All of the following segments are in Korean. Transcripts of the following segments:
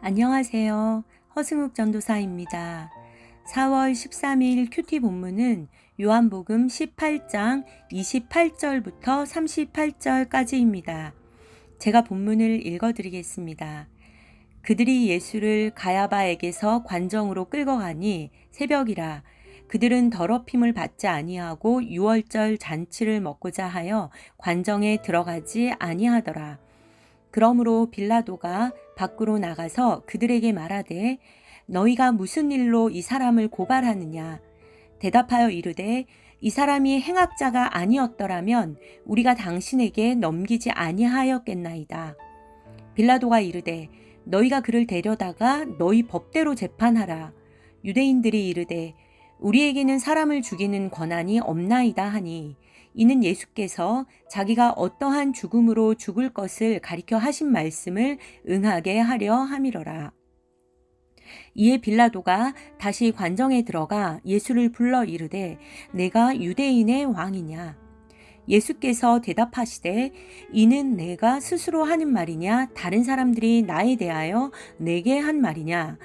안녕하세요. 허승욱 전도사입니다. 4월 13일 큐티 본문은 요한복음 18장 28절부터 38절까지입니다. 제가 본문을 읽어드리겠습니다. 그들이 예수를 가야바에게서 관정으로 끌고 가니 새벽이라. 그들은 더럽힘을 받지 아니하고 유월절 잔치를 먹고자 하여 관정에 들어가지 아니하더라. 그러므로 빌라도가 밖으로 나가서 그들에게 말하되 너희가 무슨 일로 이 사람을 고발하느냐. 대답하여 이르되 이 사람이 행악자가 아니었더라면 우리가 당신에게 넘기지 아니하였겠나이다. 빌라도가 이르되 너희가 그를 데려다가 너희 법대로 재판하라. 유대인들이 이르되 우리에게는 사람을 죽이는 권한이 없나이다 하니 이는 예수께서 자기가 어떠한 죽음으로 죽을 것을 가리켜 하신 말씀을 응하게 하려 함이러라. 이에 빌라도가 다시 관정에 들어가 예수를 불러 이르되 내가 유대인의 왕이냐. 예수께서 대답하시되 이는 내가 스스로 하는 말이냐 다른 사람들이 나에 대하여 내게 한 말이냐.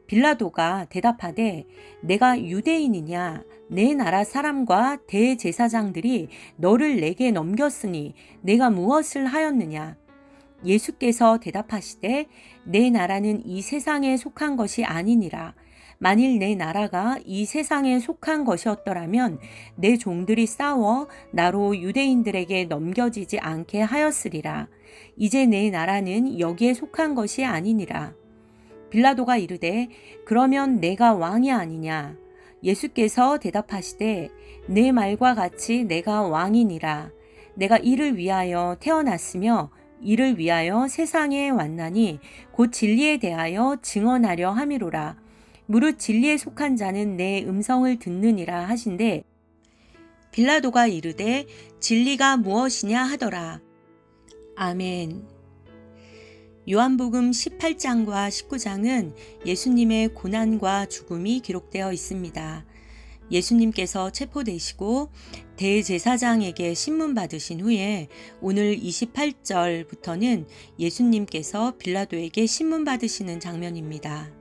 빌라도가 대답하되 내가 유대인이냐. 내 나라 사람과 대제사장들이 너를 내게 넘겼으니 내가 무엇을 하였느냐. 예수께서 대답하시되 내 나라는 이 세상에 속한 것이 아니니라. 만일 내 나라가 이 세상에 속한 것이었더라면 내 종들이 싸워 나로 유대인들에게 넘겨지지 않게 하였으리라. 이제 내 나라는 여기에 속한 것이 아니니라. 빌라도가 이르되 그러면 내가 왕이 아니냐. 예수께서 대답하시되 내 말과 같이 내가 왕이니라. 내가 이를 위하여 태어났으며 이를 위하여 세상에 왔나니 곧 진리에 대하여 증언하려 함이로라. 무릇 진리에 속한 자는 내 음성을 듣느니라 하신대 빌라도가 이르되 진리가 무엇이냐 하더라. 아멘. 요한복음 18장과 19장은 예수님의 고난과 죽음이 기록되어 있습니다. 예수님께서 체포되시고 대제사장에게 신문 받으신 후에 오늘 28절부터는 예수님께서 빌라도에게 신문 받으시는 장면입니다.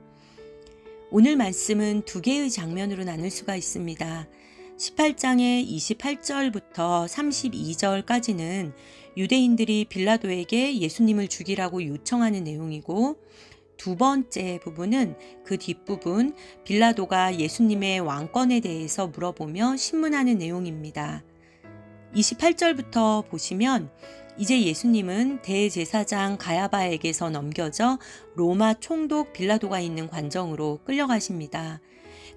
오늘 말씀은 두 개의 장면으로 나눌 수가 있습니다. 18장의 28절부터 32절까지는 유대인들이 빌라도에게 예수님을 죽이라고 요청하는 내용이고 두 번째 부분은 그 뒷부분 빌라도가 예수님의 왕권에 대해서 물어보며 신문하는 내용입니다. 28절부터 보시면 이제 예수님은 대제사장 가야바에게서 넘겨져 로마 총독 빌라도가 있는 관정으로 끌려가십니다.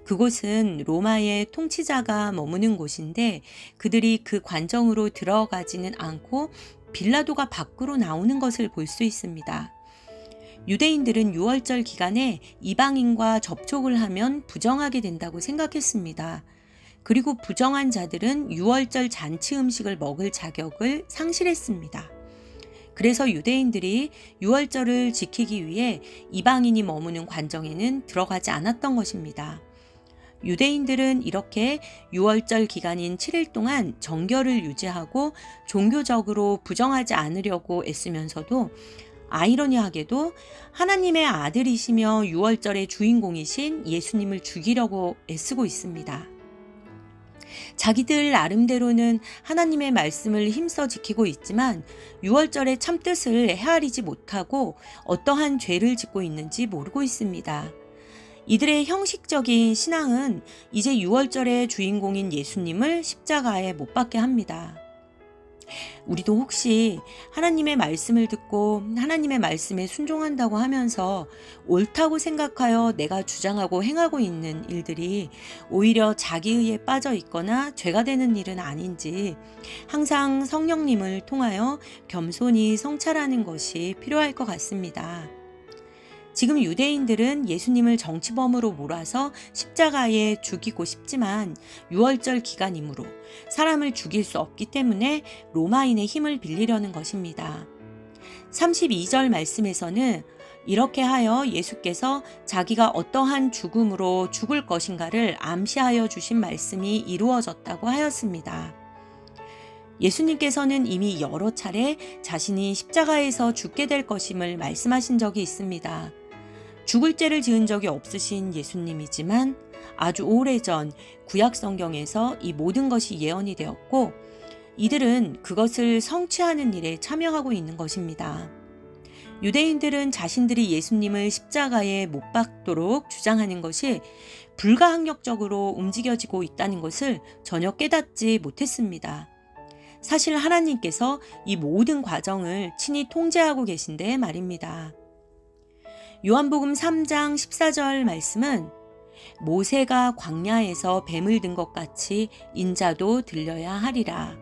그곳은 로마의 통치자가 머무는 곳인데 그들이 그 관정으로 들어가지는 않고 빌라도가 밖으로 나오는 것을 볼 수 있습니다. 유대인들은 유월절 기간에 이방인과 접촉을 하면 부정하게 된다고 생각했습니다. 그리고 부정한 자들은 유월절 잔치 음식을 먹을 자격을 상실했습니다. 그래서 유대인들이 유월절을 지키기 위해 이방인이 머무는 관정에는 들어가지 않았던 것입니다. 유대인들은 이렇게 유월절 기간인 7일 동안 정결을 유지하고 종교적으로 부정하지 않으려고 애쓰면서도 아이러니하게도 하나님의 아들이시며 유월절의 주인공이신 예수님을 죽이려고 애쓰고 있습니다. 자기들 나름대로는 하나님의 말씀을 힘써 지키고 있지만 유월절의 참뜻을 헤아리지 못하고 어떠한 죄를 짓고 있는지 모르고 있습니다. 이들의 형식적인 신앙은 이제 유월절의 주인공인 예수님을 십자가에 못 박게 합니다. 우리도 혹시 하나님의 말씀을 듣고 하나님의 말씀에 순종한다고 하면서 옳다고 생각하여 내가 주장하고 행하고 있는 일들이 오히려 자기의에 빠져 있거나 죄가 되는 일은 아닌지 항상 성령님을 통하여 겸손히 성찰하는 것이 필요할 것 같습니다. 지금 유대인들은 예수님을 정치범으로 몰아서 십자가에 죽이고 싶지만 유월절 기간이므로 사람을 죽일 수 없기 때문에 로마인의 힘을 빌리려는 것입니다. 32절 말씀에서는 이렇게 하여 예수께서 자기가 어떠한 죽음으로 죽을 것인가를 암시하여 주신 말씀이 이루어졌다고 하였습니다. 예수님께서는 이미 여러 차례 자신이 십자가에서 죽게 될 것임을 말씀하신 적이 있습니다. 죽을 죄를 지은 적이 없으신 예수님이지만 아주 오래전 구약 성경에서 이 모든 것이 예언이 되었고 이들은 그것을 성취하는 일에 참여하고 있는 것입니다. 유대인들은 자신들이 예수님을 십자가에 못 박도록 주장하는 것이 불가항력적으로 움직여지고 있다는 것을 전혀 깨닫지 못했습니다. 사실 하나님께서 이 모든 과정을 친히 통제하고 계신데 말입니다. 요한복음 3장 14절 말씀은 모세가 광야에서 뱀을 든 것 같이 인자도 들려야 하리라.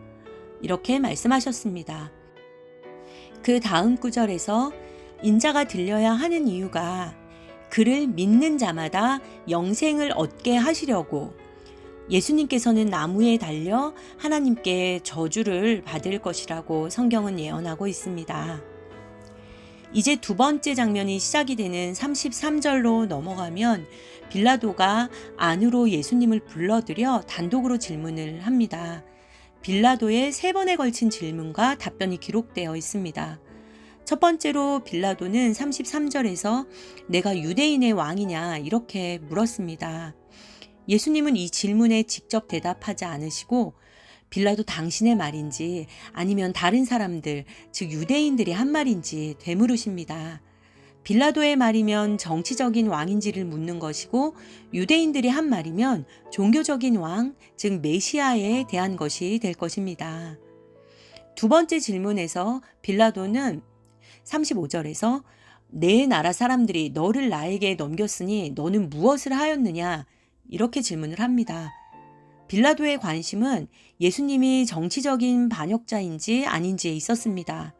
이렇게 말씀하셨습니다. 그 다음 구절에서 인자가 들려야 하는 이유가 그를 믿는 자마다 영생을 얻게 하시려고 예수님께서는 나무에 달려 하나님께 저주를 받을 것이라고 성경은 예언하고 있습니다. 이제 두 번째 장면이 시작이 되는 33절로 넘어가면 빌라도가 안으로 예수님을 불러들여 단독으로 질문을 합니다. 빌라도의 3번에 걸친 질문과 답변이 기록되어 있습니다. 첫 번째로 빌라도는 33절에서 내가 유대인의 왕이냐 이렇게 물었습니다. 예수님은 이 질문에 직접 대답하지 않으시고 빌라도 당신의 말인지 아니면 다른 사람들, 즉 유대인들이 한 말인지 되물으십니다. 빌라도의 말이면 정치적인 왕인지를 묻는 것이고 유대인들이 한 말이면 종교적인 왕, 즉 메시아에 대한 것이 될 것입니다. 두 번째 질문에서 빌라도는 35절에서 내 나라 사람들이 너를 나에게 넘겼으니 너는 무엇을 하였느냐 이렇게 질문을 합니다. 빌라도의 관심은 예수님이 정치적인 반역자인지 아닌지에 있었습니다.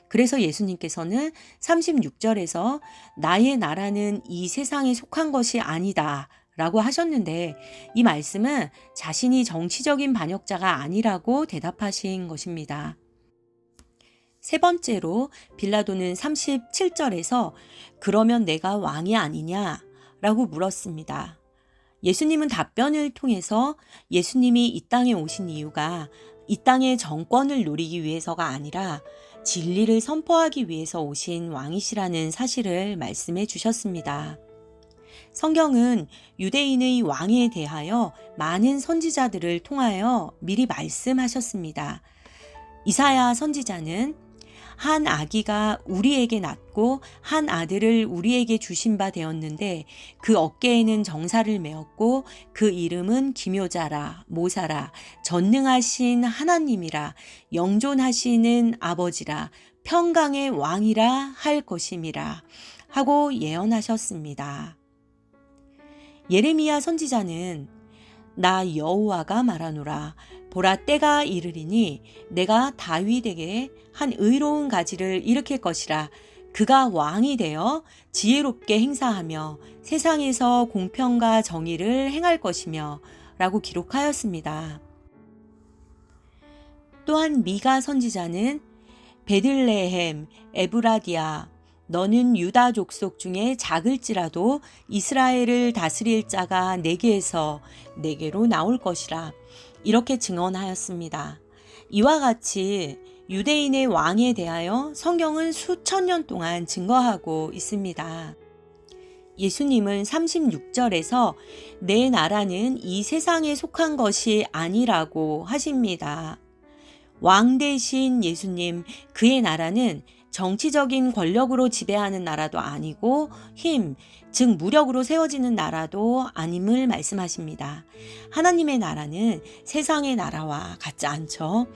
그래서 예수님께서는 36절에서 나의 나라는 이 세상에 속한 것이 아니다 라고 하셨는데 이 말씀은 자신이 정치적인 반역자가 아니라고 대답하신 것입니다. 세 번째로 빌라도는 37절에서 그러면 내가 왕이 아니냐 라고 물었습니다. 예수님은 답변을 통해서 예수님이 이 땅에 오신 이유가 이 땅의 정권을 누리기 위해서가 아니라 진리를 선포하기 위해서 오신 왕이시라는 사실을 말씀해 주셨습니다. 성경은 유대인의 왕에 대하여 많은 선지자들을 통하여 미리 말씀하셨습니다. 이사야 선지자는 한 아기가 우리에게 낳고 한 아들을 우리에게 주신 바 되었는데 그 어깨에는 정사를 메었고 그 이름은 기묘자라 모사라 전능하신 하나님이라 영존하시는 아버지라 평강의 왕이라 할 것임이라 하고 예언하셨습니다. 예레미야 선지자는 나 여호와가 말하노라 보라 때가 이르리니 내가 다윗에게 한 의로운 가지를 일으킬 것이라 그가 왕이 되어 지혜롭게 행사하며 세상에서 공평과 정의를 행할 것이며 라고 기록하였습니다. 또한 미가 선지자는 베들레헴 에브라디아 너는 유다 족속 중에 작을지라도 이스라엘을 다스릴 자가 내게에서 내게로 나올 것이라 이렇게 증언하였습니다. 이와 같이 유대인의 왕에 대하여 성경은 수천 년 동안 증거하고 있습니다. 예수님은 36절에서 내 나라는 이 세상에 속한 것이 아니라고 하십니다. 왕 대신 예수님, 그의 나라는 정치적인 권력으로 지배하는 나라도 아니고 즉 무력으로 세워지는 나라도 아님을 말씀하십니다. 하나님의 나라는 세상의 나라와 같지 않죠.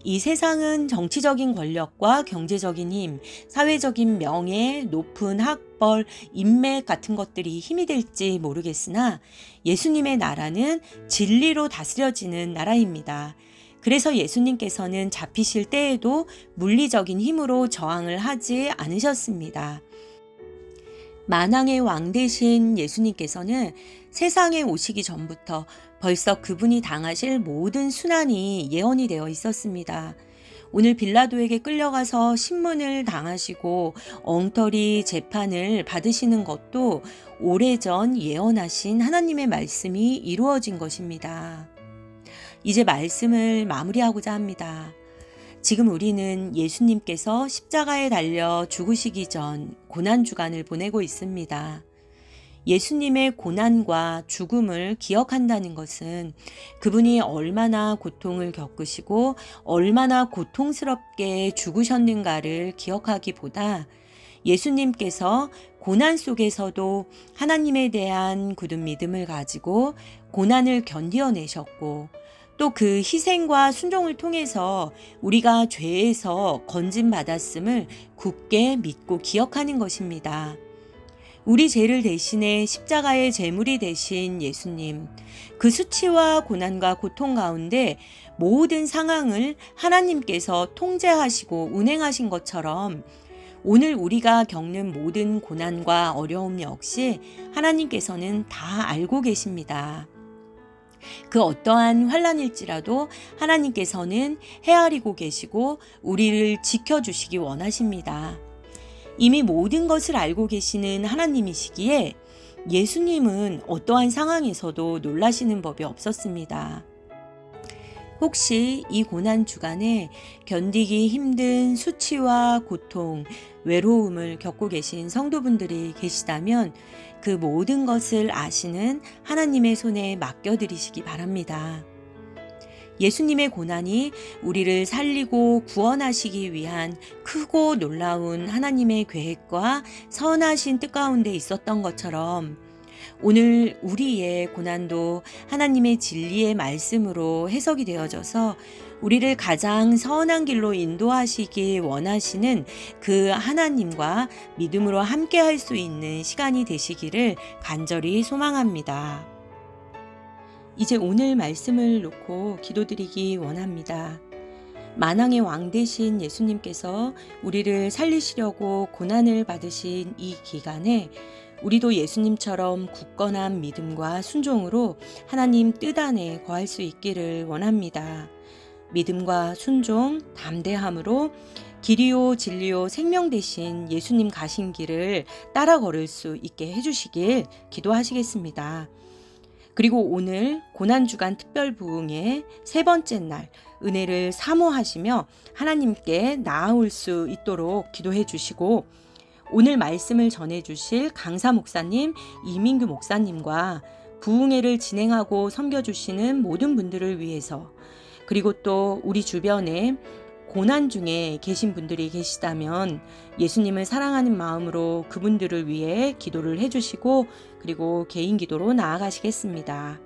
이 세상은 정치적인 권력과 경제적인 힘, 사회적인 명예, 높은 학벌, 인맥 같은 것들이 힘이 될지 모르겠으나 예수님의 나라는 진리로 다스려지는 나라입니다. 그래서 예수님께서는 잡히실 때에도 물리적인 힘으로 저항을 하지 않으셨습니다. 만왕의 왕 되신 예수님께서는 세상에 오시기 전부터 벌써 그분이 당하실 모든 순환이 예언이 되어 있었습니다. 오늘 빌라도에게 끌려가서 신문을 당하시고 엉터리 재판을 받으시는 것도 오래전 예언하신 하나님의 말씀이 이루어진 것입니다. 이제 말씀을 마무리하고자 합니다. 지금 우리는 예수님께서 십자가에 달려 죽으시기 전 고난주간을 보내고 있습니다. 예수님의 고난과 죽음을 기억한다는 것은 그분이 얼마나 고통을 겪으시고 얼마나 고통스럽게 죽으셨는가를 기억하기보다 예수님께서 고난 속에서도 하나님에 대한 굳은 믿음을 가지고 고난을 견디어내셨고 또 그 희생과 순종을 통해서 우리가 죄에서 건짐받았음을 굳게 믿고 기억하는 것입니다. 우리 죄를 대신해 십자가의 제물이 되신 예수님, 그 수치와 고난과 고통 가운데 모든 상황을 하나님께서 통제하시고 운행하신 것처럼 오늘 우리가 겪는 모든 고난과 어려움 역시 하나님께서는 다 알고 계십니다. 그 어떠한 환난일지라도 하나님께서는 헤아리고 계시고 우리를 지켜주시기 원하십니다. 이미 모든 것을 알고 계시는 하나님이시기에 예수님은 어떠한 상황에서도 놀라시는 법이 없었습니다. 혹시 이 고난 주간에 견디기 힘든 수치와 고통, 외로움을 겪고 계신 성도분들이 계시다면 그 모든 것을 아시는 하나님의 손에 맡겨드리시기 바랍니다. 예수님의 고난이 우리를 살리고 구원하시기 위한 크고 놀라운 하나님의 계획과 선하신 뜻 가운데 있었던 것처럼 오늘 우리의 고난도 하나님의 진리의 말씀으로 해석이 되어져서 우리를 가장 선한 길로 인도하시기 원하시는 그 하나님과 믿음으로 함께 할 수 있는 시간이 되시기를 간절히 소망합니다. 이제 오늘 말씀을 놓고 기도드리기 원합니다. 만왕의 왕 되신 예수님께서 우리를 살리시려고 고난을 받으신 이 기간에 우리도 예수님처럼 굳건한 믿음과 순종으로 하나님 뜻 안에 거할 수 있기를 원합니다. 믿음과 순종, 담대함으로 길이요 진리요 생명 되신 예수님 가신 길을 따라 걸을 수 있게 해주시길 기도하시겠습니다. 그리고 오늘 고난주간 특별부흥의 세 번째 날 은혜를 사모하시며 하나님께 나아올 수 있도록 기도해 주시고 오늘 말씀을 전해 주실 강사 목사님, 이민규 목사님과 부흥회를 진행하고 섬겨주시는 모든 분들을 위해서 그리고 또 우리 주변에 고난 중에 계신 분들이 계시다면 예수님을 사랑하는 마음으로 그분들을 위해 기도를 해주시고 그리고 개인 기도로 나아가시겠습니다.